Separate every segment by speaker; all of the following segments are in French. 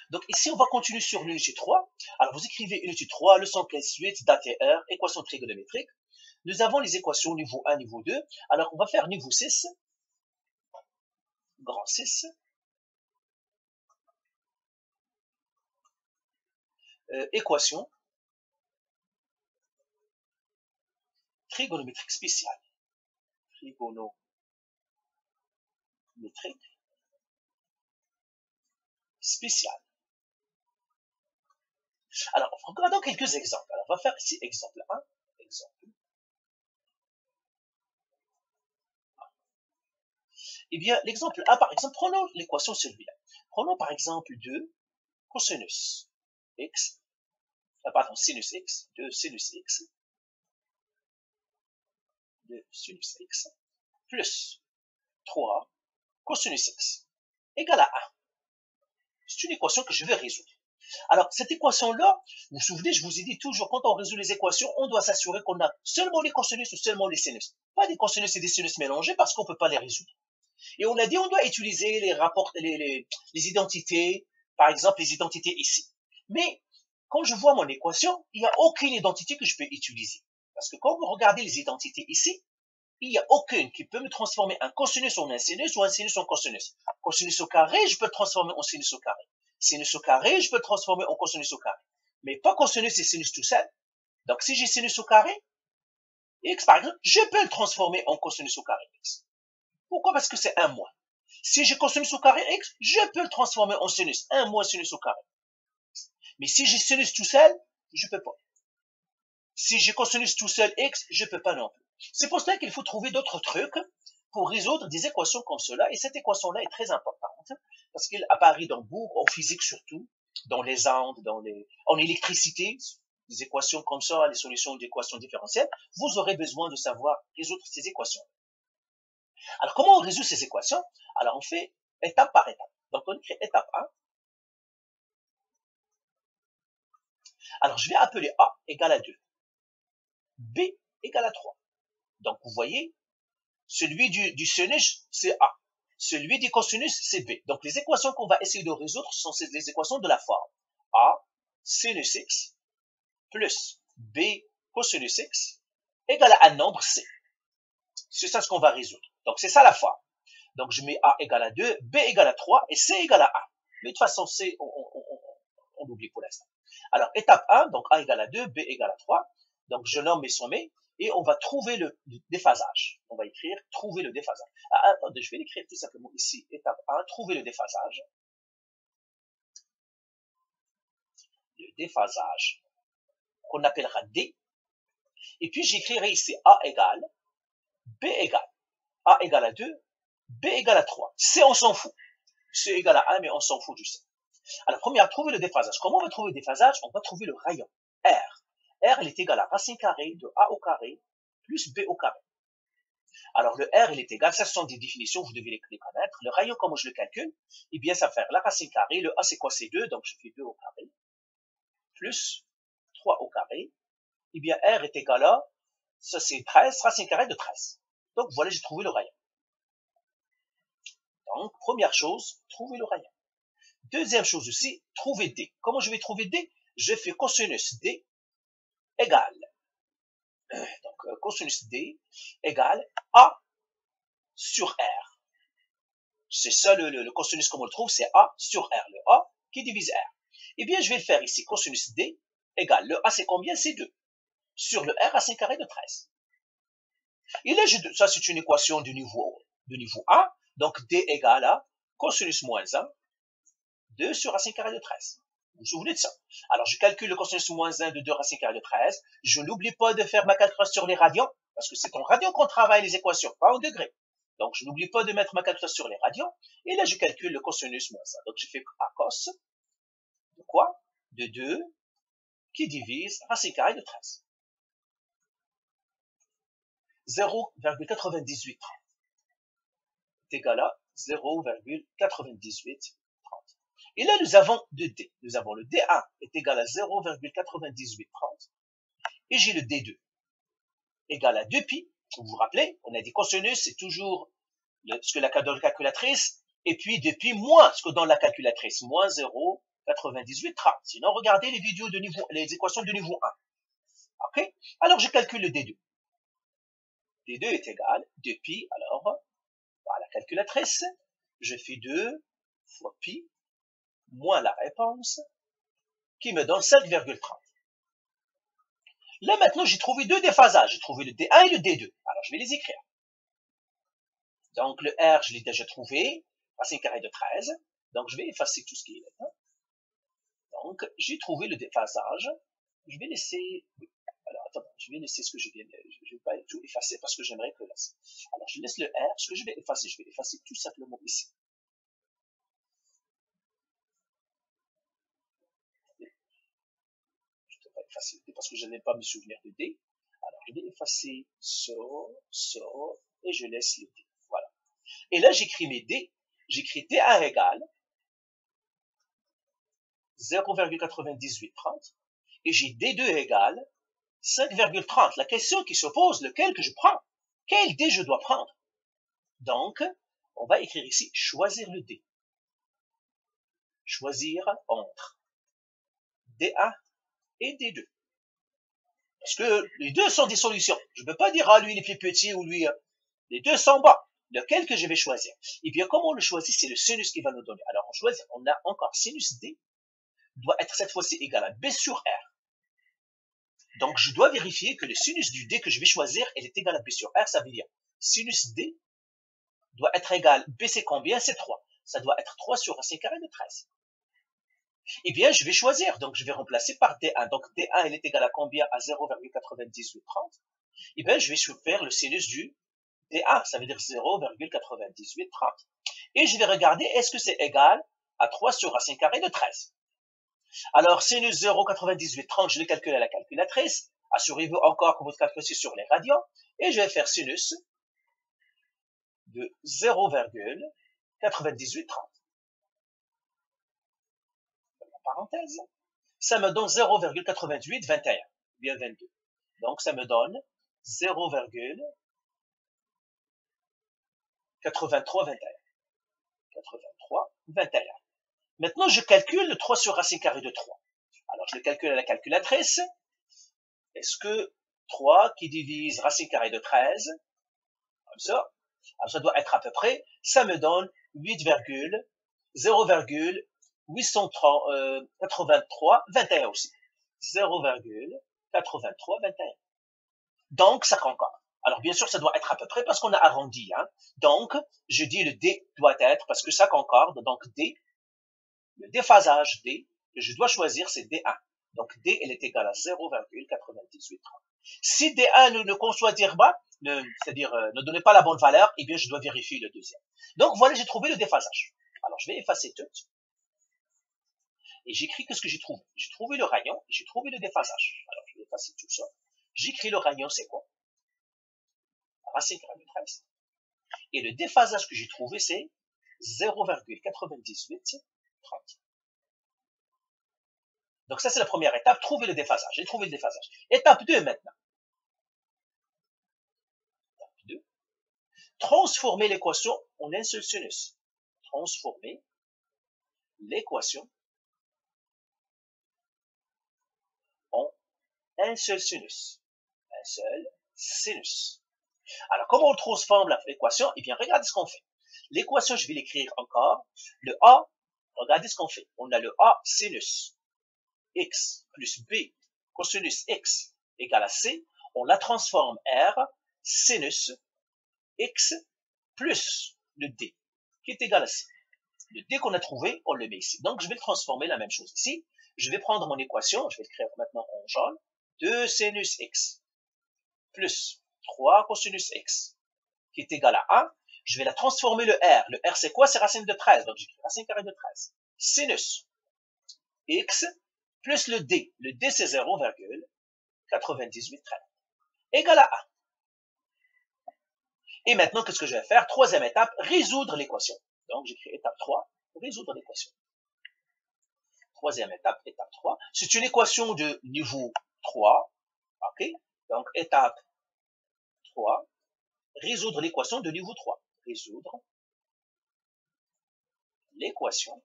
Speaker 1: Donc ici, on va continuer sur l'unité 3. Alors vous écrivez unité 3, leçon 15 suite, date et heure, équation trigonométrique. Nous avons les équations niveau 1, niveau 2. Alors on va faire niveau 6, grand 6. Équation trigonométrique spéciale. Trigonométrique spéciale. Alors, regardons quelques exemples. Alors, on va faire ici exemple 1. Exemple. Eh bien, l'exemple 1, par exemple, prenons l'équation celui-là. Prenons par exemple 2 cosinus x, pardon, sinus x, 2 sinus x, 2 sinus x, plus 3 cosinus x, égale à 1. C'est une équation que je vais résoudre. Alors, cette équation-là, vous vous souvenez, je vous ai dit toujours, quand on résout les équations, on doit s'assurer qu'on a seulement les cosinus ou seulement les sinus. Pas des cosinus et des sinus mélangés parce qu'on ne peut pas les résoudre. Et on a dit, on doit utiliser les rapports, les identités, par exemple, les identités ici. Mais, quand je vois mon équation, il n'y a aucune identité que je peux utiliser. Parce que quand vous regardez les identités ici, il n'y a aucune qui peut me transformer un cosinus en un sinus ou un sinus en cosinus. Cosinus au carré, je peux le transformer en sinus au carré. Sinus au carré, je peux le transformer en cosinus au carré. Mais pas cosinus et sinus tout seul. Donc, si j'ai sinus au carré, x par exemple, je peux le transformer en cosinus au carré x. Pourquoi? Parce que c'est 1 moins. Si j'ai cosinus au carré x, je peux le transformer en sinus. 1 moins sinus au carré. Mais si j'ai sinus tout seul, je peux pas. Si j'ai cosinus tout seul x, je peux pas non plus. C'est pour cela qu'il faut trouver d'autres trucs pour résoudre des équations comme cela. Et cette équation-là est très importante parce qu'elle apparaît dans beaucoup, en physique surtout, dans les ondes, en électricité, des équations comme ça, les solutions d'équations différentielles. Vous aurez besoin de savoir résoudre ces équations. Alors, comment on résout ces équations? Alors, on fait étape par étape. Donc, on écrit étape 1. Alors, je vais appeler A égale à 2. B égale à 3. Donc, vous voyez, celui du sinus, c'est A. Celui du cosinus, c'est B. Donc, les équations qu'on va essayer de résoudre sont les équations de la forme A sinus x plus B cosinus x égale à un nombre C. C'est ça ce qu'on va résoudre. Donc, c'est ça la forme. Donc, je mets A égale à 2, B égale à 3 et C égale à 1. Mais de toute façon, C, on oublie pour l'instant. Alors, étape 1, donc A égale à 2, B égale à 3. Donc, je nomme mes sommets et on va trouver le déphasage. On va écrire trouver le déphasage. Ah, attendez, je vais l'écrire tout simplement ici. Étape 1, trouver le déphasage. Le déphasage qu'on appellera D. Et puis, j'écrirai ici A égale, B égale. A égale à 2, B égale à 3. C, on s'en fout. C égale à 1, mais on s'en fout du C. Alors, première, trouver le déphasage. Comment on va trouver le déphasage? On va trouver le rayon R. R, il est égal à racine carrée de A au carré plus B au carré. Alors, le R, il est égal, ça ce sont des définitions, vous devez les connaître. Le rayon, comment je le calcule? Eh bien, ça va faire la racine carrée. Le A, c'est quoi? C'est 2, donc je fais 2 au carré. Plus 3 au carré. Eh bien, R est égal à, ça c'est 13, racine carrée de 13. Donc, voilà, j'ai trouvé le rayon. Donc, première chose, trouver le rayon. Deuxième chose aussi, trouver D. Comment je vais trouver D? Je fais cosinus D égale. Donc, cosinus D égale A sur R. C'est ça le cosinus comme on le trouve, c'est A sur R. Le A qui divise R. Eh bien, je vais le faire ici. Cosinus D égale. Le A, c'est combien? C'est 2. Sur le R, racine carrée de 13. Et là, ça, c'est une équation de niveau 1. Donc, D égale à cosinus moins 1, 2 sur racine carrée de 13. Vous vous souvenez de ça? Alors, je calcule le cosinus moins 1 de 2 racine carrée de 13. Je n'oublie pas de faire ma calculation sur les radians, parce que c'est en radians qu'on travaille les équations, pas en degrés. Donc, je n'oublie pas de mettre ma calculation sur les radians. Et là, je calcule le cosinus moins 1. Donc, je fais A cos de quoi? De 2 qui divise racine carrée de 13. 0,98 est égal à 0,98. Et là, nous avons 2 D. Nous avons le D1 est égal à 0,9830. Et j'ai le D2 égal à 2pi. Vous vous rappelez, on a dit cosinus, c'est toujours ce que la calculatrice, et puis 2pi moins ce que dans la calculatrice, moins 0,9830. 98, 30. Sinon, regardez les vidéos de niveau, les équations de niveau 1. OK? Alors, je calcule le D2. D2 est égal 2pi, alors, par la calculatrice, je fais 2 fois pi, moins la réponse, qui me donne 5,30. Là, maintenant, j'ai trouvé deux déphasages. J'ai trouvé le D1 et le D2. Alors, je vais les écrire. Donc, le R, je l'ai déjà trouvé. Racine carrée de 13. Donc, je vais effacer tout ce qui est là. Donc, j'ai trouvé le déphasage. Je vais laisser... Alors, attends, je vais laisser ce que je viens de... Je ne vais pas tout effacer parce que j'aimerais que là... Alors, je laisse le R. Ce que je vais effacer tout simplement ici. Je ne vais pas effacer D parce que je n'aime pas me souvenir de D. Alors, je vais effacer ça, et je laisse le D. Voilà. Et là, j'écris mes D. J'écris D1 égale 0,9830 et j'ai D2 égale 5,30. La question qui se pose, lequel que je prends? Quel D je dois prendre? Donc, on va écrire ici, choisir le D. Choisir entre D1 et D2. Parce que les deux sont des solutions. Je ne peux pas dire, ah, lui, il est plus petit ou lui, les deux sont bas. Lequel que je vais choisir? Eh bien, comme on le choisit, c'est le sinus qui va nous donner. Alors, on choisit, on a encore sinus D doit être cette fois-ci égal à B sur R. Donc, je dois vérifier que le sinus du D que je vais choisir, elle est égal à B sur R. Ça veut dire sinus D doit être égal, B c'est combien? C'est 3. Ça doit être 3 sur racine carrée de 13. Eh bien, je vais choisir. Donc, je vais remplacer par D1. Donc, D1, elle est égale à combien? À 0,9830. Eh bien, je vais faire le sinus du D1. Ça veut dire 0,9830. Et je vais regarder, est-ce que c'est égal à 3 sur racine carrée de 13? Alors, sinus 0,9830, je le calcule à la calculatrice. Assurez-vous encore que votre calculatrice est sur les radians. Et je vais faire sinus de 0,9830. Parenthèse. Ça me donne 0,8821, bien 22. Donc, ça me donne 0,8321. 83,21. Maintenant, je calcule le 3 sur racine carrée de 3. Alors, je le calcule à la calculatrice. Est-ce que 3 qui divise racine carrée de 13, comme ça, alors ça doit être à peu près, ça me donne 0,88321 aussi. 0,8321. Donc, ça concorde. Alors, bien sûr, ça doit être à peu près parce qu'on a arrondi. Hein. Donc, je dis le D doit être, parce que ça concorde, donc D, le déphasage D que je dois choisir, c'est D1. Donc, D, elle est égale à 0,9830. Si D1 ne conçoit pas, c'est-à-dire ne donnait pas la bonne valeur, eh bien, je dois vérifier le deuxième. Donc, voilà, j'ai trouvé le déphasage. Alors, je vais effacer tout. Et j'écris que ce que j'ai trouvé. J'ai trouvé le rayon et j'ai trouvé le déphasage. Alors, je vais effacer tout ça. J'écris le rayon, c'est quoi? Racine carrée de 13. Et le déphasage que j'ai trouvé, c'est 0,9830. Donc ça, c'est la première étape, trouver le déphasage. J'ai trouvé le déphasage. Étape 2 maintenant. Étape 2. Transformer l'équation en un seul sinus. Transformer l'équation en un seul sinus. Un seul sinus. Alors, comment on transforme l'équation? Eh bien, regardez ce qu'on fait. L'équation, je vais l'écrire encore. Le A, regardez ce qu'on fait. On a le A sinus x plus b cosinus x égale à c. On la transforme R sinus x plus le d qui est égal à c. Le d qu'on a trouvé, on le met ici. Donc, je vais le transformer la même chose ici. Je vais prendre mon équation, je vais l'écrire maintenant en jaune. 2 sinus x plus 3 cosinus x qui est égal à 1. Je vais la transformer le R. Le R, c'est quoi? C'est racine de 13. Donc, j'écris racine carrée de 13. Sinus x plus le D. Le D, c'est 0,9830. Égal à 1. Et maintenant, qu'est-ce que je vais faire? Troisième étape, résoudre l'équation. Donc, j'écris étape 3, résoudre l'équation. Troisième étape, étape 3. C'est une équation de niveau 3. OK? Donc, étape 3, résoudre l'équation de niveau 3. Résoudre l'équation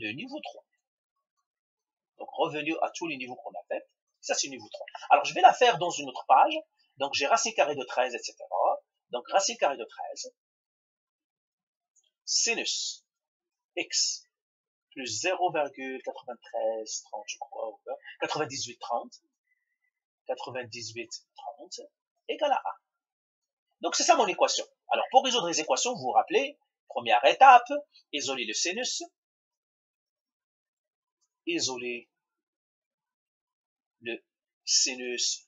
Speaker 1: de niveau 3. Donc, revenu à tous les niveaux qu'on a fait. Ça, c'est niveau 3. Alors, je vais la faire dans une autre page. Donc, j'ai racine carrée de 13, etc. Donc, racine carrée de 13, sinus x plus 0,9330, je crois, 9830, 9830 égale à A. Donc, c'est ça mon équation. Alors, pour résoudre les équations, vous vous rappelez, première étape, isoler le sinus, isoler le sinus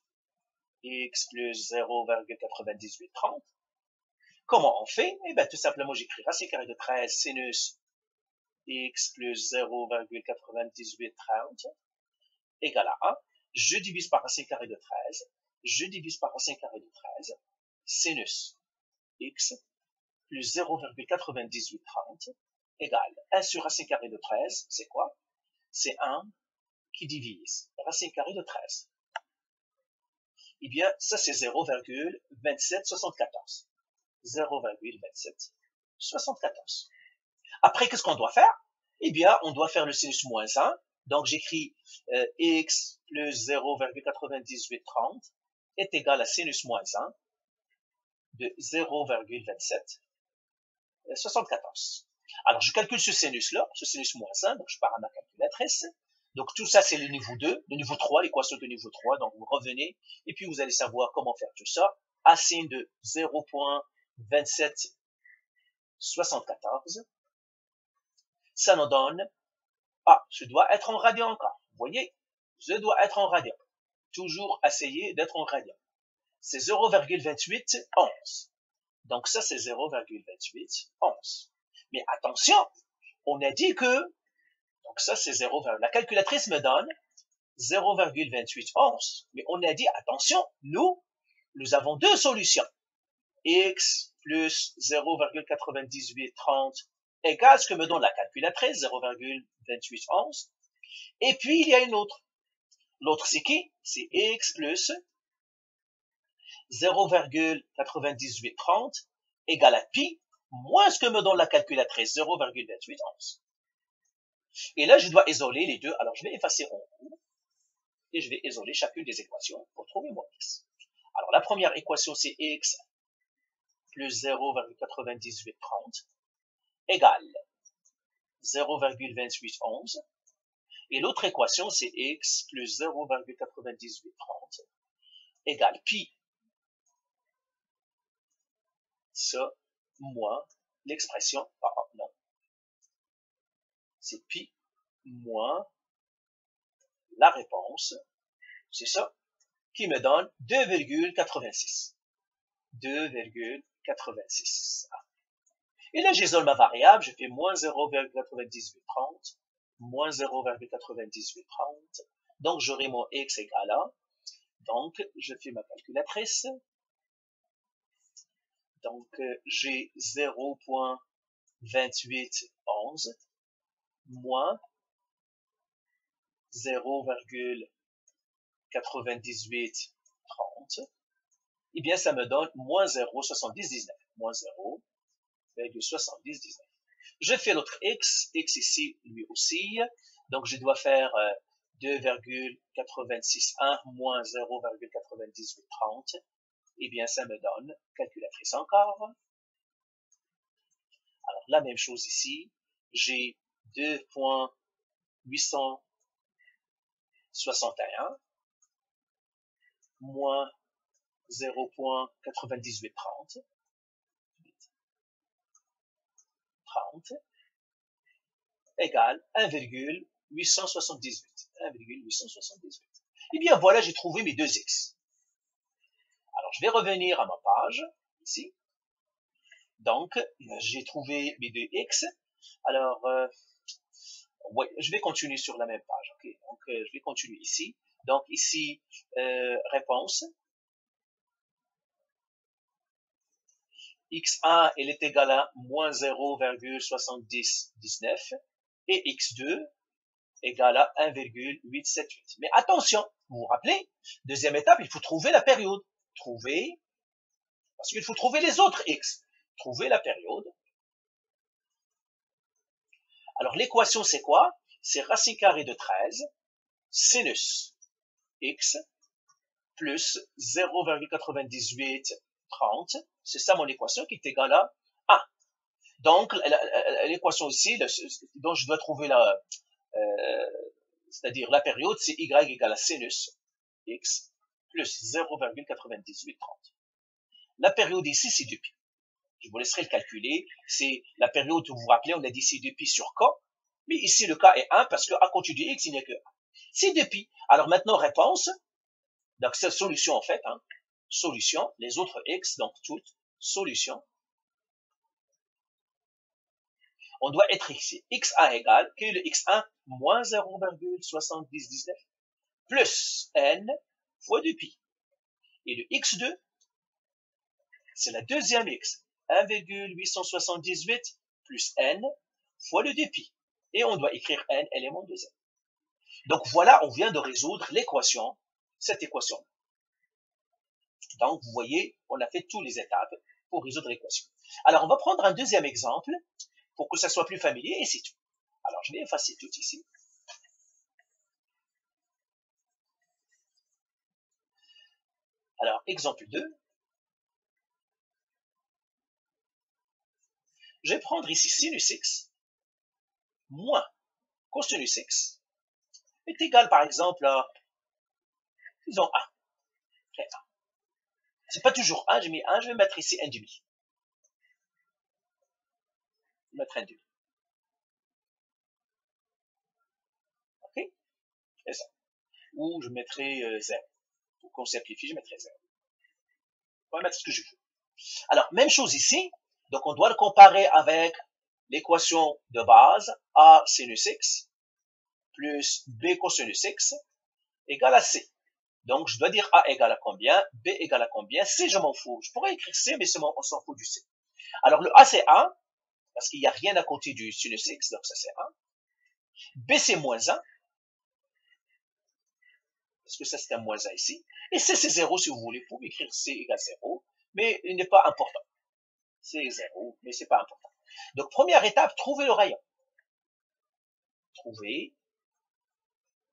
Speaker 1: x plus 0,9830. Comment on fait? Eh bien, tout simplement, j'écris racine carrée de 13 sinus x plus 0,9830 égale à 1. Je divise par racine carrée de 13. Je divise par racine carrée de 13. Sinus x plus 0,9830 égale 1 sur racine carrée de 13. C'est quoi? C'est 1 qui divise racine carrée de 13. Eh bien, ça c'est 0,2774. 0,2774. Après, qu'est-ce qu'on doit faire? Eh bien, on doit faire le sinus moins 1. Donc, j'écris x plus 0,9830 est égal à sinus moins 1 de 0,2774. Alors, je calcule ce sinus-là, ce sinus moins 1, donc je pars à ma calculatrice. Donc, tout ça, c'est le niveau 2, le niveau 3, l'équation de niveau 3. Donc, vous revenez, et puis vous allez savoir comment faire tout ça. Racine de 0,2774. Ça nous donne, je dois être en radian encore. Vous voyez, je dois être en radian. Toujours essayer d'être en radian. C'est 0,2811. Donc ça, c'est 0,2811. Mais attention, on a dit que, donc ça, c'est 0, la calculatrice me donne 0,2811. Mais on a dit, attention, nous avons deux solutions. X plus 0,9830 égale ce que me donne la calculatrice, 0,2811. Et puis, il y a une autre. L'autre, c'est qui? C'est X plus 0,9830 égale à pi moins ce que me donne la calculatrice, 0,2811. Et là, je dois isoler les deux. Alors, je vais effacer en haut et je vais isoler chacune des équations pour trouver mon X. Alors, la première équation, c'est X plus 0,9830 égale 0,2811. Et l'autre équation, c'est x plus 0,9830 égale pi, ça, moins l'expression, non, c'est pi moins la réponse, c'est ça, qui me donne 2,86. 2,86. Et là, j'isole ma variable, je fais moins 0,9830, moins 0,9830. Donc, j'aurai mon x égale à. Donc, je fais ma calculatrice. Donc, j'ai 0,2811 moins 0,9830. Eh bien, ça me donne moins 0,79. Moins 0,79. Je fais l'autre x ici, lui aussi. Donc, je dois faire 2,861 moins 0,9830. Eh bien, ça me donne, calculatrice encore. Alors, la même chose ici. J'ai 2,861 moins 0,9830. 30 égale 1,878. 1,878. Eh bien, voilà, j'ai trouvé mes deux x. Alors, je vais revenir à ma page, ici. Donc, j'ai trouvé mes deux x. Alors, ouais, je vais continuer sur la même page. Okay? Donc, je vais continuer ici. Donc, ici, réponse. x1, elle est égale à moins 0,79 et x2 égale à 1,878. Mais attention, vous vous rappelez, deuxième étape, il faut trouver la période. Trouver, parce qu'il faut trouver les autres x. Trouver la période. Alors, l'équation, c'est quoi? C'est racine carrée de 13 sinus x plus 0,9830. C'est ça mon équation qui est égale à 1. Donc, l'équation ici, dont je dois trouver c'est-à-dire la période, c'est y égale à sinus x plus 0,9830. La période ici, c'est 2pi. Je vous laisserai le calculer. C'est la période, vous vous rappelez, on a dit c'est 2pi sur k. Mais ici, le k est 1 parce qu'à côté du x, il n'y a que 1. C'est 2pi. Alors maintenant, réponse. Donc, c'est solution en fait. Solution. Les autres x, donc toutes. Solution. On doit être ici. X1 égale, quel est le x1? Moins 0,7019 plus n fois 2pi. Et le x2, c'est la deuxième x. 1,878 plus n fois le 2pi. Et on doit écrire n élément de z. Donc voilà, on vient de résoudre l'équation, cette équation. Donc vous voyez, on a fait toutes les étapes pour résoudre l'équation. Alors on va prendre un deuxième exemple pour que ça soit plus familier et c'est tout. Alors je vais effacer tout ici. Alors exemple 2. Je vais prendre ici sinus x moins cosinus x est égal par exemple à, disons 1. C'est pas toujours 1, j'ai mis 1, je vais mettre ici 1,5. Je vais mettre 1,5. Ok? C'est ça. Ou je mettrai 0. Pour qu'on simplifie, je mettrai 0. On va mettre ce que je veux. Alors, même chose ici. Donc, on doit le comparer avec l'équation de base A sinus x plus B cosinus x égale à C. Donc, je dois dire A égale à combien, B égale à combien, C, je m'en fous. Je pourrais écrire C, mais on s'en fout du C. Alors, le A, c'est 1, parce qu'il n'y a rien à côté du sinus x, donc ça, c'est 1. B, c'est moins 1, parce que ça, c'est un moins 1 ici. Et C, c'est 0, si vous voulez. Vous pouvez écrire C égale 0, mais il n'est pas important. C'est 0, mais c'est pas important. Donc, première étape, trouver le rayon. Trouver,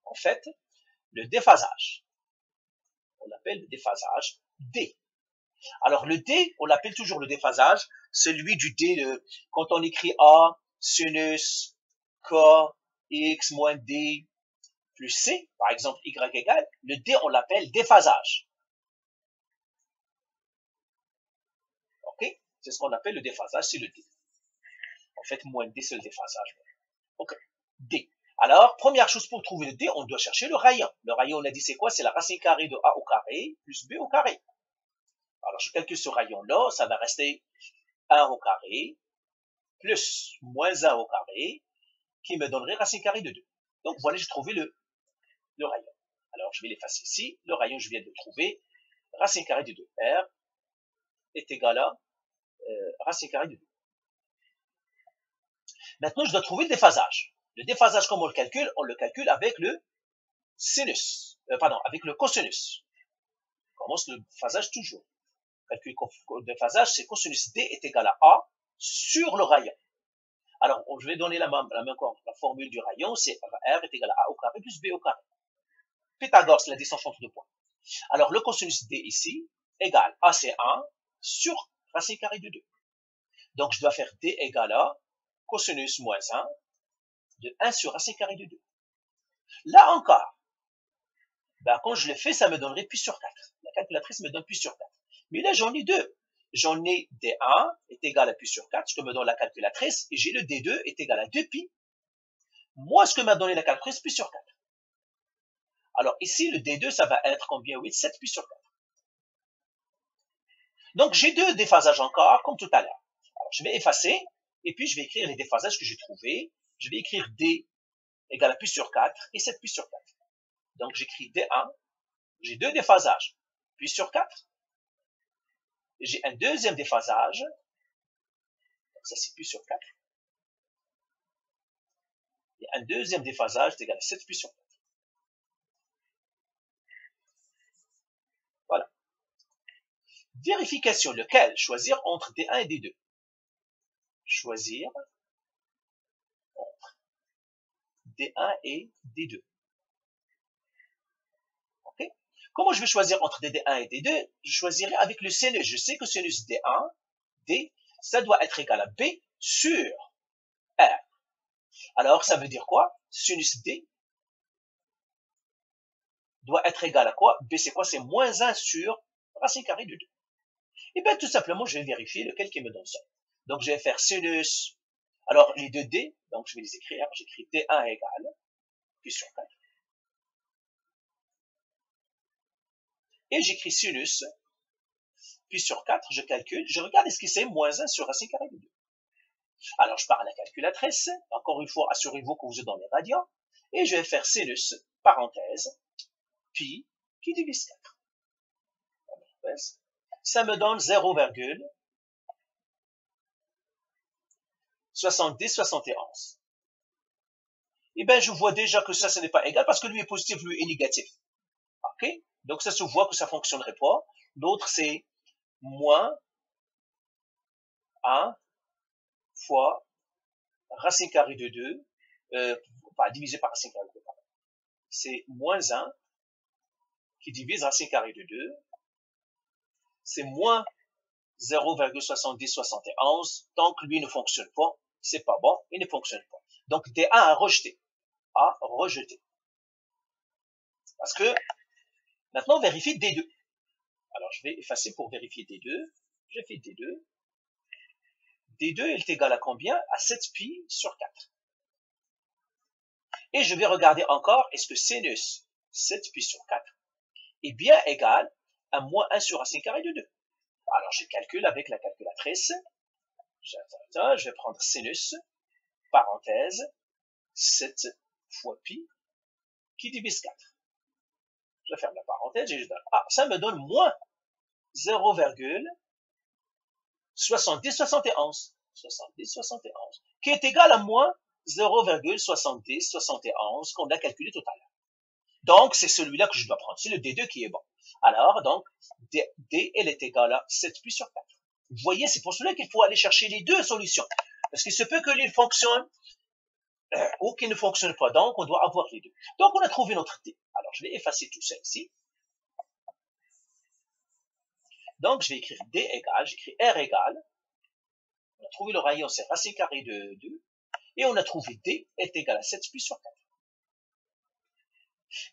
Speaker 1: en fait, le déphasage. On l'appelle le déphasage D. Alors, le D, on l'appelle toujours le déphasage, celui du D, quand on écrit A, sinus, K, X moins D, plus C, par exemple, Y égale, le D, on l'appelle déphasage. OK? C'est ce qu'on appelle le déphasage, c'est le D. En fait, moins D, c'est le déphasage. OK. D. Alors, première chose pour trouver le D, on doit chercher le rayon. Le rayon, on a dit c'est quoi? C'est la racine carrée de A au carré plus B au carré. Alors, je calcule ce rayon-là, ça va rester 1 au carré plus moins 1 au carré qui me donnerait racine carrée de 2. Donc, voilà, j'ai trouvé le rayon. Alors, je vais l'effacer ici. Le rayon, je viens de le trouver. Racine carrée de 2. R est égal à racine carrée de 2. Maintenant, je dois trouver le déphasage. Le déphasage, comment on le calcule avec le sinus, avec le cosinus. On commence le phasage toujours. Calcul de phasage, c'est cosinus D est égal à A sur le rayon. Alors, je vais donner la formule du rayon, c'est R est égal à A au carré plus B au carré. Pythagore, c'est la distance entre deux points. Alors, le cosinus D ici égale A, c'est 1 sur racine carrée de 2. Donc, je dois faire D égale à cosinus moins 1 de 1 sur racine carrée de 2. Là encore, quand je le fais, ça me donnerait pi sur 4. La calculatrice me donne pi sur 4. Mais là, j'en ai deux. J'en ai D1 est égal à pi sur 4, ce que me donne la calculatrice, et j'ai le D2 est égal à 2pi, moins ce que m'a donné la calculatrice, pi sur 4. Alors ici, le D2, ça va être combien? Oui, 7 pi sur 4. Donc j'ai deux déphasages encore, comme tout à l'heure. Alors je vais effacer, et puis je vais écrire les déphasages que j'ai trouvés. Je vais écrire D égale à pi sur 4 et 7 pi sur 4. Donc j'écris D1, j'ai deux déphasages, pi sur 4. J'ai un deuxième déphasage, donc ça c'est pi sur 4. Et un deuxième déphasage est égal à 7 pi sur 4. Voilà. Vérification, lequel choisir entre D1 et D2. Choisir entre D1 et D2. OK? Comment je vais choisir entre D1 et D2? Je choisirai avec le sinus. Je sais que sinus D1, D, ça doit être égal à B sur R. Alors, ça veut dire quoi? Sinus D doit être égal à quoi? B, c'est quoi? C'est moins 1 sur racine carrée de 2. Et bien, tout simplement, je vais vérifier lequel qui me donne ça. Donc, je vais faire sinus. Alors, les deux D, donc je vais les écrire. J'écris D1 égale pi sur 4. Et j'écris sinus pi sur 4, je calcule, je regarde est-ce que c'est moins 1 sur racine carrée de 2. Alors, je pars à la calculatrice. Encore une fois, assurez-vous que vous êtes dans les radians. Et je vais faire sinus, parenthèse, pi, qui divise 4. Ça me donne 0,7071. Eh bien, je vois déjà que ça, ce n'est pas égal parce que lui est positif, lui est négatif. OK? Donc, ça se voit que ça ne fonctionnerait pas. L'autre, c'est moins 1 fois racine carrée de 2, divisé par racine carrée de 2. C'est moins 1 qui divise racine carrée de 2. C'est moins 0,7071. Tant que lui ne fonctionne pas, c'est pas bon, il ne fonctionne pas. Donc, D1 à rejeter. À rejeter. Parce que, maintenant, on vérifie D2. Alors, je vais effacer pour vérifier D2. Je fais D2. D2 est égal à combien? À 7 pi sur 4. Et je vais regarder encore, est-ce que sinus 7 pi sur 4 est bien égal à moins 1 sur racine carrée de 2. Alors, je calcule avec la calculatrice. Je vais prendre sinus, parenthèse, 7 fois pi, qui divise 4. Je ferme la parenthèse et je donne. Ah, ça me donne moins 0,7071. 7071. Qui est égal à moins 0,7071 qu'on a calculé tout à l'heure. Donc, c'est celui-là que je dois prendre. C'est le D2 qui est bon. Alors, donc, D, elle est égale à 7 pi sur 4. Vous voyez, c'est pour cela qu'il faut aller chercher les deux solutions. Parce qu'il se peut que l'une fonctionne ou qu'il ne fonctionne pas. Donc, on doit avoir les deux. Donc, on a trouvé notre D. Alors, je vais effacer tout ça ici. Donc, je vais écrire D égale, j'écris R égale. On a trouvé le rayon, c'est racine carrée de 2. Et on a trouvé D est égal à 7 pi sur 4.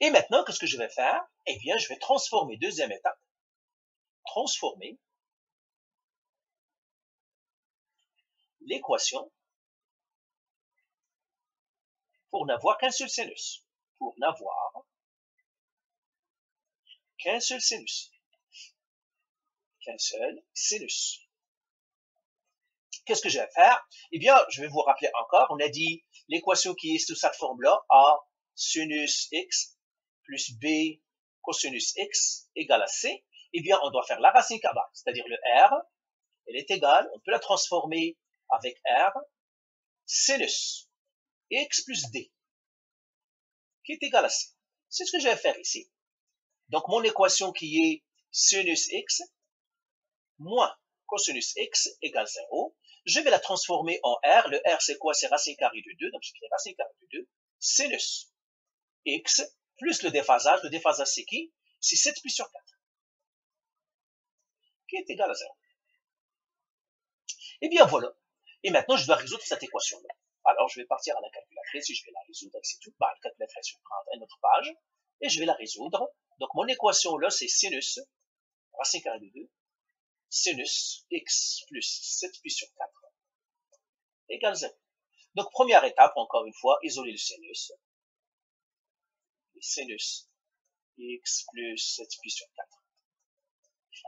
Speaker 1: Et maintenant, qu'est-ce que je vais faire? Eh bien, je vais transformer, deuxième étape, transformer l'équation pour n'avoir qu'un seul sinus. Pour n'avoir qu'un seul sinus. Qu'un seul sinus. Qu'est-ce que je vais faire? Eh bien, je vais vous rappeler encore, on a dit l'équation qui est sous cette forme-là, A sinus x plus B cosinus x égale à C. Eh bien, on doit faire la racine carrée, c'est-à-dire le R, elle est égale, on peut la transformer avec R, sinus x plus D, qui est égal à C. C'est ce que je vais faire ici. Donc, mon équation qui est sinus x moins cosinus x égale 0. Je vais la transformer en R. Le R, c'est quoi? C'est racine carrée de 2. Donc, j'écris racine carrée de 2. Sinus x plus le déphasage. Le déphasage, c'est qui? C'est 7 pi sur 4. Qui est égal à 0. Et bien, voilà. Et maintenant, je dois résoudre cette équation-là. Alors, je vais partir à la calculatrice et je vais la résoudre. C'est tout. La calculatrice, je vais prendre une autre page et je vais la résoudre. Donc, mon équation là, c'est sinus, racine carrée de 2, sinus x plus 7 pi sur 4 égale 0. Donc, première étape, encore une fois, isoler le sinus. Le sinus x plus 7 pi sur 4.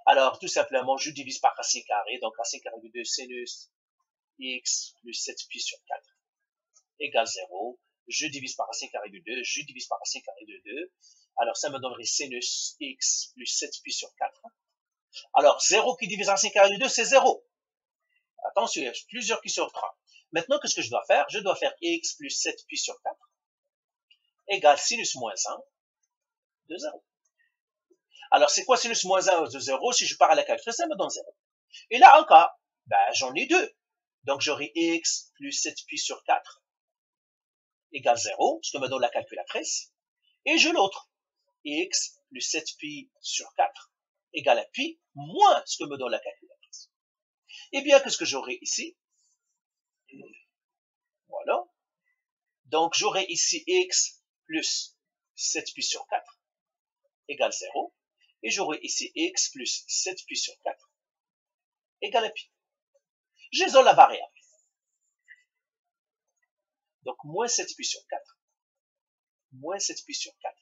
Speaker 1: Alors, tout simplement, je divise par racine carrée. Donc, racine carrée de 2, sinus x plus 7 pi sur 4 égale 0. Je divise par racine carrée de 2. Je divise par racine carrée de 2. Alors, ça me donnerait sinus x plus 7 pi sur 4. Alors, 0 qui divise racine carrée de 2, c'est 0. Attention, il y a plusieurs qui se retrouvent. Maintenant, qu'est-ce que je dois faire? Je dois faire x plus 7 pi sur 4 égale sinus moins 1 de 0. Alors, c'est quoi sinus moins 1 de 0? Si je pars à la calculatrice, ça me donne 0. Et là, encore, j'en ai deux. Donc, j'aurai x plus 7 pi sur 4 égale 0, ce que me donne la calculatrice. Et j'ai l'autre, x plus 7pi sur 4 égale à pi moins ce que me donne la calculatrice. Eh bien, qu'est-ce que j'aurai ici? Voilà. Donc, j'aurai ici x plus 7pi sur 4 égale 0. Et j'aurai ici x plus 7pi sur 4 égale à pi. J'isole la variable. Donc, moins 7pi sur 4, moins 7pi sur 4.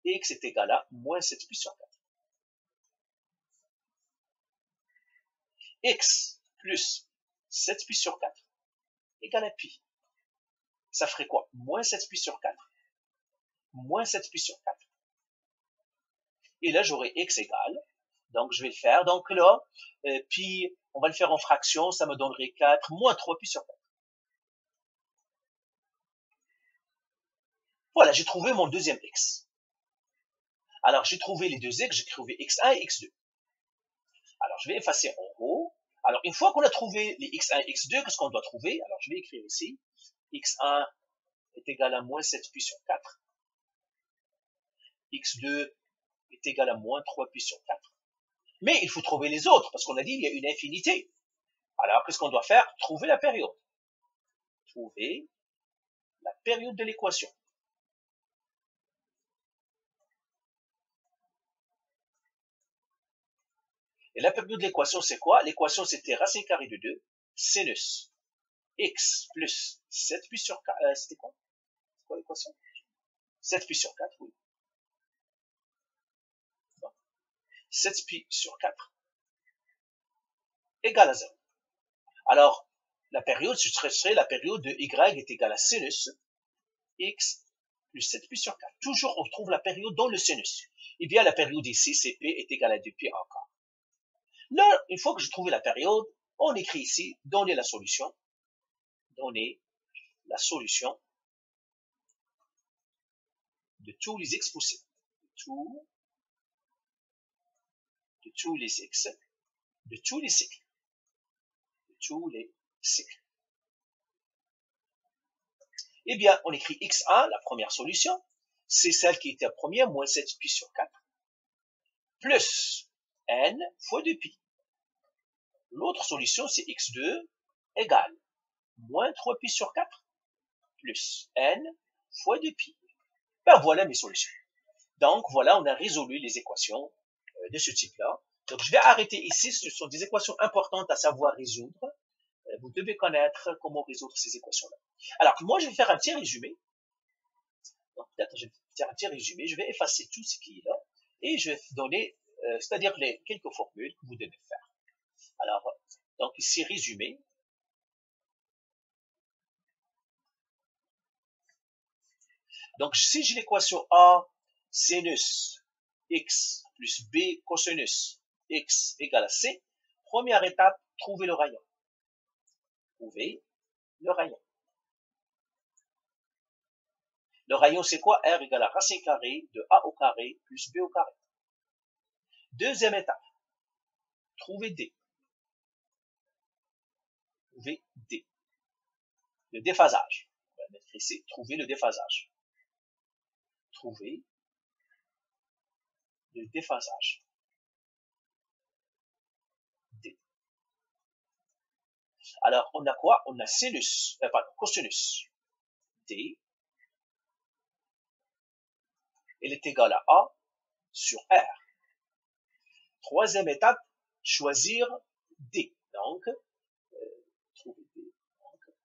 Speaker 1: X est égal à moins 7pi sur 4. X plus 7pi sur 4 égale à pi. Ça ferait quoi? Moins 7pi sur 4. Moins 7pi sur 4. Et là, j'aurai x égale. Donc, je vais le faire. Donc là, pi, on va le faire en fraction. Ça me donnerait 4 moins 3pi sur 4. Voilà, j'ai trouvé mon deuxième x. Alors, j'ai trouvé les deux x. J'ai trouvé x1 et x2. Alors, je vais effacer en haut. Alors, une fois qu'on a trouvé les x1 et x2, qu'est-ce qu'on doit trouver? Alors, je vais écrire ici. x1 est égal à moins 7pi sur 4. x2 est égal à moins 3pi sur 4. Mais il faut trouver les autres, parce qu'on a dit il y a une infinité. Alors, qu'est-ce qu'on doit faire? Trouver la période. Trouver la période de l'équation. Et la période de l'équation, c'est quoi? L'équation, c'était racine carrée de 2, sinus x plus 7pi sur 4. C'était quoi? C'est quoi l'équation? 7pi sur 4, oui. 7pi sur 4 égale à 0. Alors, la période, ce serait la période de y est égale à sinus x plus 7pi sur 4. Toujours, on trouve la période dans le sinus. Eh bien, la période ici, Cp est égale à 2pi encore. Là, une fois que j'ai trouvé la période, on écrit ici, donner la solution. Donner la solution de tous les x possibles. De tous les x, de tous les cycles. De tous les cycles. Eh bien, on écrit x1, la première solution, c'est celle qui était la première, moins 7pi sur 4, plus n fois 2pi. L'autre solution, c'est x2 égale moins 3pi sur 4, plus n fois 2pi. Ben voilà mes solutions. Donc, voilà, on a résolu les équations de ce type-là. Donc, je vais arrêter ici. Ce sont des équations importantes à savoir résoudre. Vous devez connaître comment résoudre ces équations-là. Alors, moi, je vais faire un petit résumé. Donc, peut-être je vais faire un petit résumé. Je vais effacer tout ce qui est là. Et je vais donner, c'est-à-dire les quelques formules que vous devez faire. Alors, donc ici, résumé. Donc, si j'ai l'équation A, sinus x plus b cosinus x égale à c, première étape, trouver le rayon. Trouver le rayon. Le rayon, c'est quoi? R égale à racine carrée de a au carré plus b au carré. Deuxième étape, trouver d. Trouver d. Le déphasage. On va mettre ici, trouver le déphasage. Trouver le déphasage. D. Alors, on a quoi? On a sinus, pardon, cosinus. D. Elle est égale à A sur R. Troisième étape, choisir D. Donc, trouver D. Donc,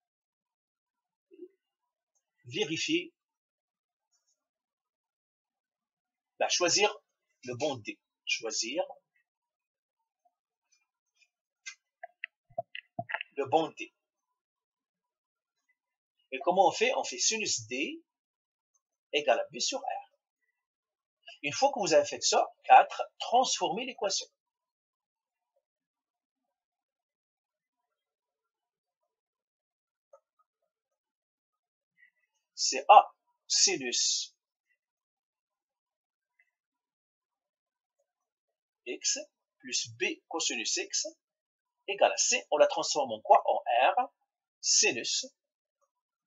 Speaker 1: vérifier, choisir le bon D. Choisir le bon D. Et comment on fait? On fait sinus D égale à B sur R. Une fois que vous avez fait ça, 4, transformez l'équation. C'est A sinus x plus B cosinus x égale à C. On la transforme en quoi? En R sinus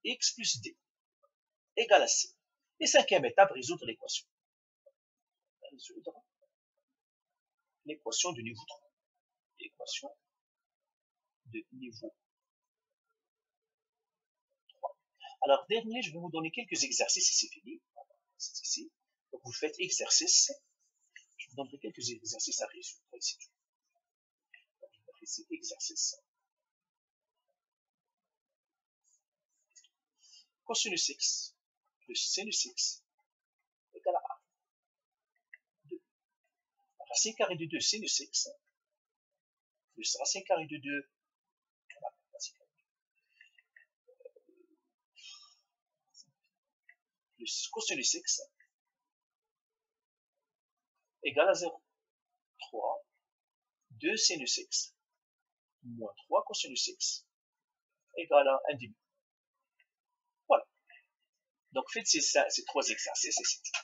Speaker 1: x plus D. égale à C. Et cinquième étape, résoudre l'équation. Résoudre l'équation de niveau 3. L'équation de niveau 3. Alors, dernier, je vais vous donner quelques exercices et c'est fini. C'est ici. Donc, vous faites exercice. Je vous donnerai quelques exercices à résoudre ici. Donc, je vais faire ici exercice. Cosinus x plus sinus x égale à 2. Racine carrée de 2 sinus x plus racine carrée de 2 plus cosinus x égale à 0. 3, 2 sinus x moins 3 cosinus x égale à 1 demi. Voilà. Donc faites ces trois exercices et c'est tout.